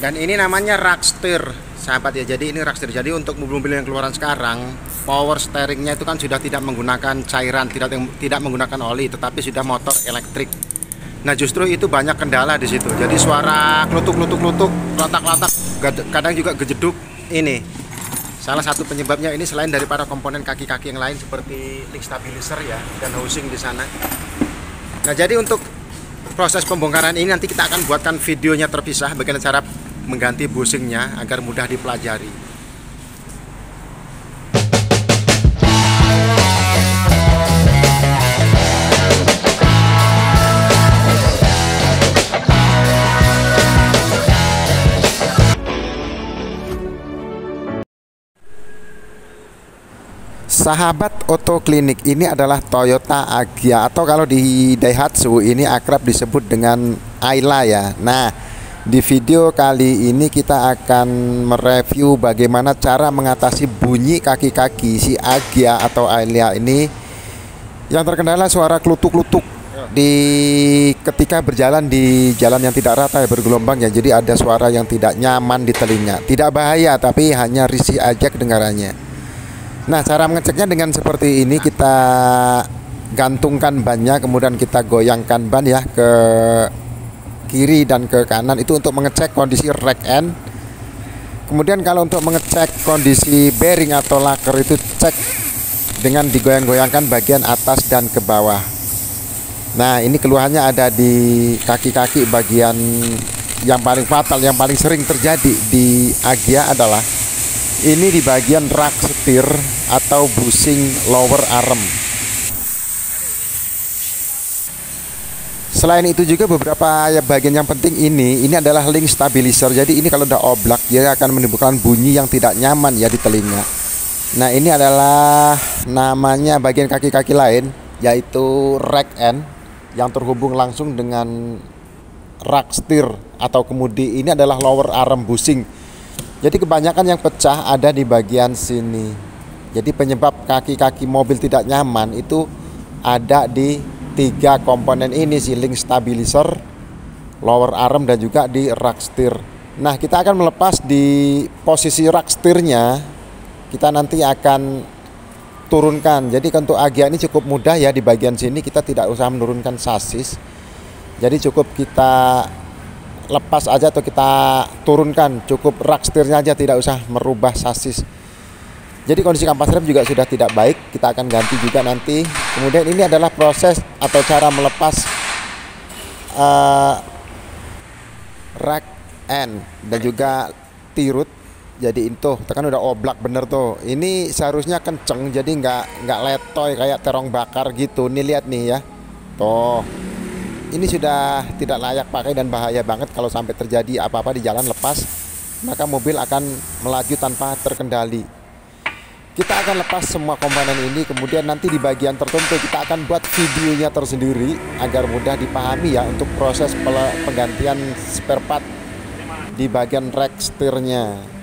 Dan ini namanya Rocksteer, sahabat ya. Jadi ini Rocksteer. Jadi untuk mobil-mobil yang keluaran sekarang, power steeringnya itu kan sudah tidak menggunakan cairan, tidak menggunakan oli, tetapi sudah motor elektrik. Nah justru itu banyak kendala di situ. Jadi suara klutuk-klutuk-klutuk, lotak-lotak, kadang juga gejeduk. Ini salah satu penyebabnya ini, selain daripada komponen kaki-kaki yang lain seperti link stabilizer ya dan housing di sana. Nah jadi untuk proses pembongkaran ini nanti kita akan buatkan videonya terpisah bagaimana cara mengganti bushingnya agar mudah dipelajari. Sahabat Oto Klinik, ini adalah Toyota Agya atau kalau di Daihatsu ini akrab disebut dengan Ayla ya. Nah, di video kali ini kita akan mereview bagaimana cara mengatasi bunyi kaki-kaki si Agya atau Ayla ini yang terkendala suara klutuk-klutuk di ketika berjalan di jalan yang tidak rata ya, bergelombang ya. Jadi ada suara yang tidak nyaman di telinga. Tidak bahaya tapi hanya risih aja kedengarannya. Nah, cara mengeceknya dengan seperti ini, kita gantungkan bannya, kemudian kita goyangkan ban ya ke kiri dan ke kanan, itu untuk mengecek kondisi rack end. Kemudian kalau untuk mengecek kondisi bearing atau laker itu cek dengan digoyang-goyangkan bagian atas dan ke bawah. Nah, ini keluhannya ada di kaki-kaki. Bagian yang paling fatal, yang paling sering terjadi di Agya adalah ini di bagian Rocksteer atau bushing lower arm. Selain itu juga beberapa bagian yang penting ini adalah link stabilizer. Jadi ini kalau udah oblak dia akan menimbulkan bunyi yang tidak nyaman ya di telinga. Nah, ini adalah namanya bagian kaki-kaki lain, yaitu rack end yang terhubung langsung dengan Rocksteer atau kemudi. Ini adalah lower arm bushing. Jadi kebanyakan yang pecah ada di bagian sini. Jadi penyebab kaki-kaki mobil tidak nyaman itu ada di 3 komponen ini, si link stabilizer, lower arm, dan juga di Rocksteer. Nah, kita akan melepas di posisi Rocksteernya. Kita nanti akan turunkan. Jadi untuk Agya ini cukup mudah ya, di bagian sini kita tidak usah menurunkan sasis. Jadi cukup kita lepas aja atau kita turunkan, cukup Rocksteernya aja, tidak usah merubah sasis. Jadi kondisi kampas rem juga sudah tidak baik, kita akan ganti juga nanti. Kemudian ini adalah proses atau cara melepas rack end dan juga tirut. Jadi itu tekan udah oblak bener tuh. Ini seharusnya kenceng, jadi nggak letoy kayak terong bakar gitu. Nih lihat nih ya, tuh. Ini sudah tidak layak pakai dan bahaya banget kalau sampai terjadi apa-apa di jalan lepas, maka mobil akan melaju tanpa terkendali. Kita akan lepas semua komponen ini, kemudian nanti di bagian tertentu kita akan buat videonya tersendiri agar mudah dipahami ya untuk proses penggantian spare part di bagian Rocksteernya.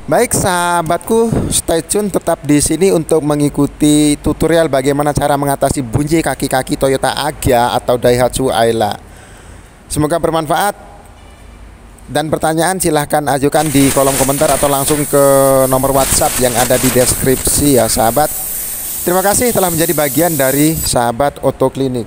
Baik sahabatku, stay tune tetap di sini untuk mengikuti tutorial bagaimana cara mengatasi bunyi kaki-kaki Toyota Agya atau Daihatsu Ayla. Semoga bermanfaat, dan pertanyaan silahkan ajukan di kolom komentar atau langsung ke nomor WhatsApp yang ada di deskripsi ya sahabat. Terima kasih telah menjadi bagian dari sahabat Oto Klinik.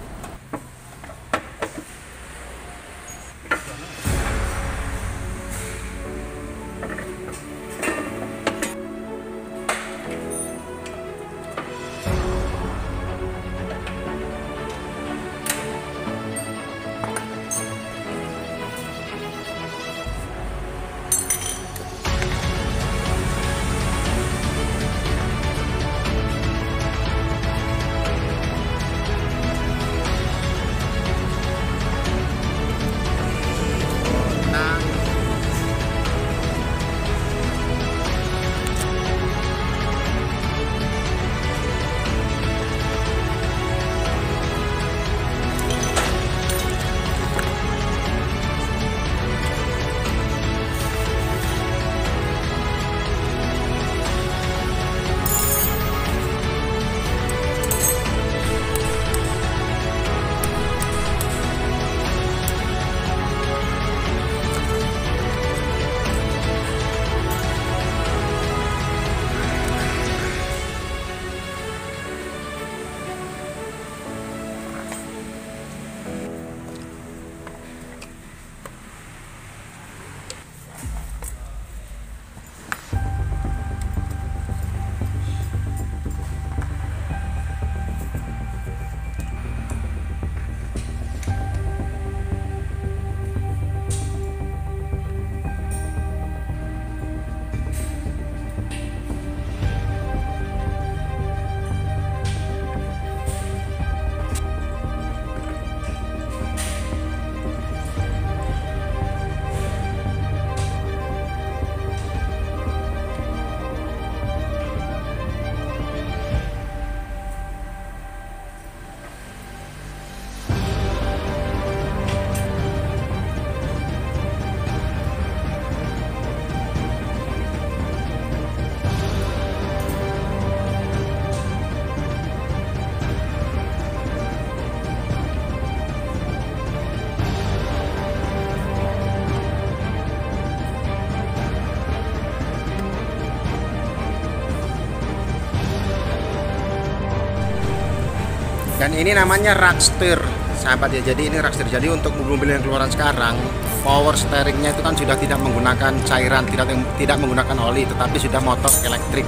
Dan ini namanya Roadster, sahabat ya. Jadi ini Roadster. Jadi untuk mobil-mobil yang keluaran sekarang, power steeringnya itu kan sudah tidak menggunakan cairan, tidak menggunakan oli, tetapi sudah motor elektrik.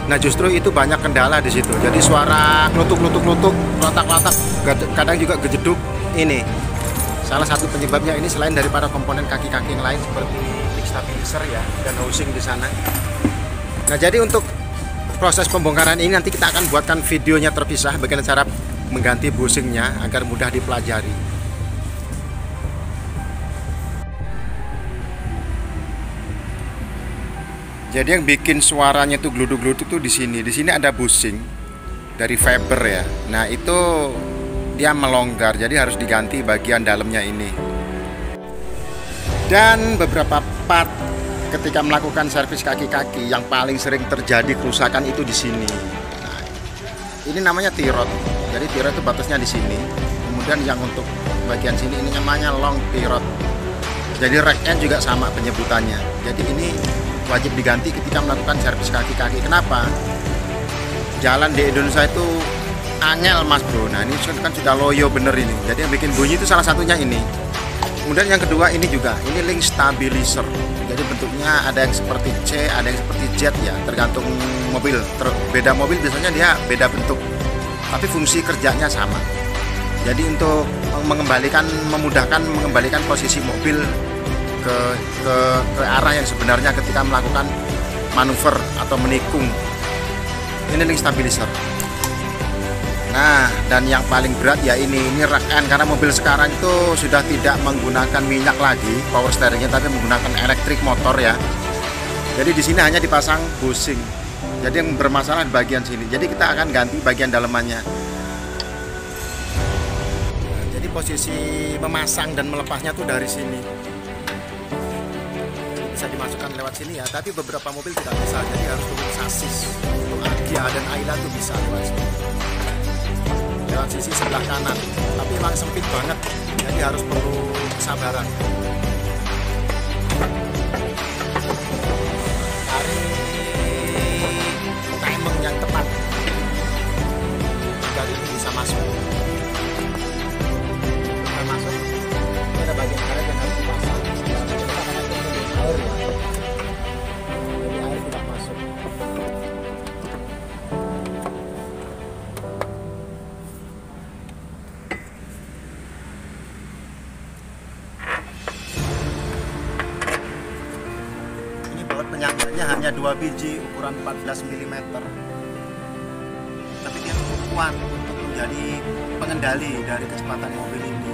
Nah justru itu banyak kendala di situ. Jadi suara klutuk-klutuk-klutuk, lotak-lotak, kadang juga gejeduk. Ini salah satu penyebabnya ini, selain daripada komponen kaki-kaki yang lain seperti kick stabilizer ya dan housing di sana. Nah jadi untuk proses pembongkaran ini nanti kita akan buatkan videonya terpisah bagaimana cara mengganti bushingnya agar mudah dipelajari. Jadi yang bikin suaranya tuh gluduk-gluduk tuh di sini. Di sini ada bushing dari Faber ya. Nah, itu dia melonggar, jadi harus diganti bagian dalamnya ini. Dan beberapa part ketika melakukan servis kaki-kaki yang paling sering terjadi kerusakan itu di sini. Nah, ini namanya T-rod. Jadi T-rod itu batasnya di sini. Kemudian yang untuk bagian sini ini namanya long T-rod. Jadi rack end juga sama penyebutannya. Jadi ini wajib diganti ketika melakukan servis kaki-kaki. Kenapa? Jalan di Indonesia itu angel mas bro. Nah ini kan sudah loyo bener ini. Jadi yang bikin bunyi itu salah satunya ini. Kemudian yang kedua ini juga, ini link stabilizer. Jadi bentuknya ada yang seperti C, ada yang seperti Z ya, tergantung mobil. Beda mobil biasanya dia beda bentuk, tapi fungsi kerjanya sama. Jadi untuk memudahkan mengembalikan posisi mobil ke arah yang sebenarnya ketika melakukan manuver atau menikung. Ini link stabilizer. Nah, dan yang paling berat ya ini rack end, karena mobil sekarang itu sudah tidak menggunakan minyak lagi power steeringnya, tapi menggunakan elektrik motor ya. Jadi di sini hanya dipasang bushing. Jadi yang bermasalah di bagian sini. Jadi kita akan ganti bagian dalamannya. Nah, jadi posisi memasang dan melepasnya tuh dari sini. Bisa dimasukkan lewat sini ya, tapi beberapa mobil tidak bisa, jadi harus turun sasis. Untuk Agya dan Ayla tuh bisa lewat sini, lewat sisi sebelah kanan, tapi memang sempit banget, jadi harus perlu kesabaran. Cari timing yang tepat agar ini bisa masuk. Kita masuk, ada bagian karet yang harus dipasang. Air ya. Jadi air tidak masuk. Ini baut penyanggarnya hanya 2 biji ukuran 14 mm. Tapi dia cukup kuat untuk menjadi pengendali dari kecepatan mobil ini.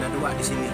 Ada 2 di sini.